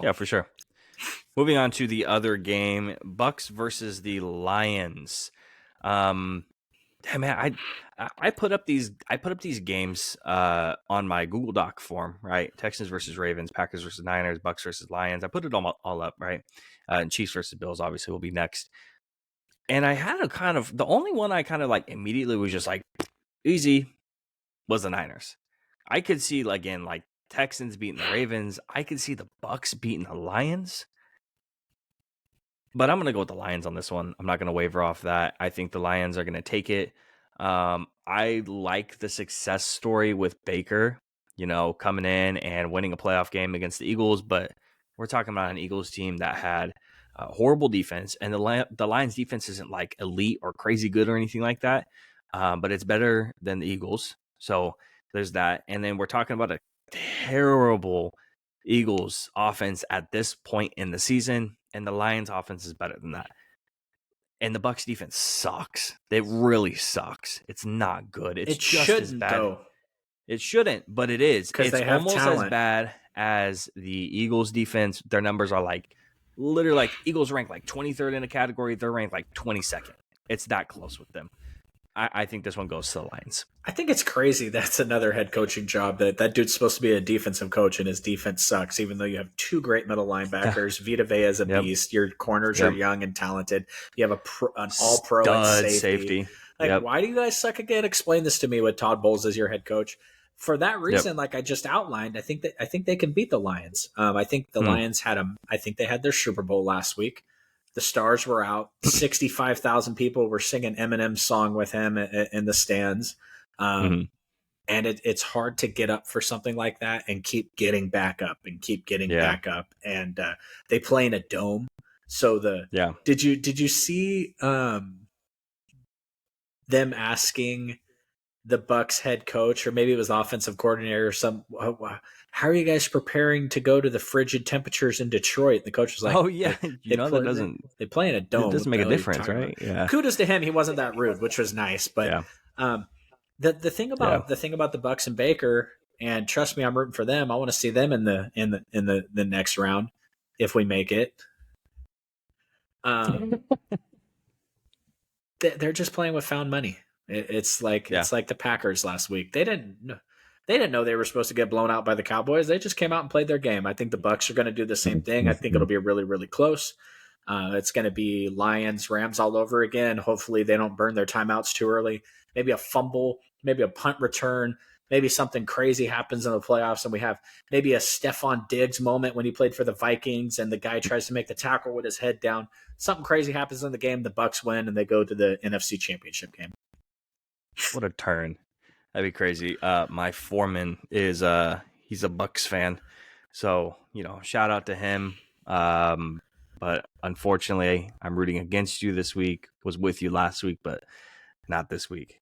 Yeah, for sure. Moving on to the other game, Bucks versus the Lions. Damn, man, I put up these games on my Google Doc form, right? Texans versus Ravens, Packers versus Niners, Bucks versus Lions. I put it all up, right? And Chiefs versus Bills obviously will be next. And I had the only one I kind of like immediately was just like easy was the Niners. I could see again like Texans beating the Ravens. I could see the Bucks beating the Lions. But I'm going to go with the Lions on this one. I'm not going to waver off that. I think the Lions are going to take it. I like the success story with Baker, coming in and winning a playoff game against the Eagles. But we're talking about an Eagles team that had horrible defense. And the Lions defense isn't like elite or crazy good or anything like that. But it's better than the Eagles. So there's that. And then we're talking about a terrible Eagles offense at this point in the season, and the Lions offense is better than that. And the Bucks defense sucks. It really sucks. It's not good. It's just as bad. Though. It shouldn't, but it is. Because It's they have almost talent. as bad as the Eagles defense. Their numbers are literally Eagles ranked 23rd in a category. They're ranked 22nd. It's that close with them. I think this one goes to the Lions. I think it's crazy that's another head coaching job. That dude's supposed to be a defensive coach, and his defense sucks, even though you have two great middle linebackers. Vita Vea is a beast. Your corners are young and talented. You have an all-pro at safety. Why do you guys suck again? Explain this to me with Todd Bowles as your head coach. For that reason, like I just outlined, I think they can beat the Lions. I think the Lions I think they had their Super Bowl last week. The stars were out. 65,000 people were singing Eminem's song with him in the stands. And it's hard to get up for something like that and keep getting back up and keep getting back up. And they play in a dome. So did you see them asking the Bucks head coach, or maybe it was the offensive coordinator or how are you guys preparing to go to the frigid temperatures in Detroit? The coach was like, oh yeah, they play in a dome. It doesn't make a difference, right? Yeah. Kudos to him. He wasn't that rude, which was nice. But the thing about the Bucks and Baker, and trust me, I'm rooting for them. I want to see them in the next round if we make it. They're just playing with found money. It's like the Packers last week. They didn't know they were supposed to get blown out by the Cowboys. They just came out and played their game. I think the Bucks are going to do the same thing. I think it'll be really, really close. It's going to be Lions, Rams all over again. Hopefully they don't burn their timeouts too early. Maybe a fumble, maybe a punt return, maybe something crazy happens in the playoffs, and we have maybe a Stephon Diggs moment when he played for the Vikings and the guy tries to make the tackle with his head down. Something crazy happens in the game. The Bucks win and they go to the NFC Championship game. What a turn. That'd be crazy. My foreman is he's a Bucks fan. So, shout out to him. But unfortunately, I'm rooting against you this week. Was with you last week, but not this week.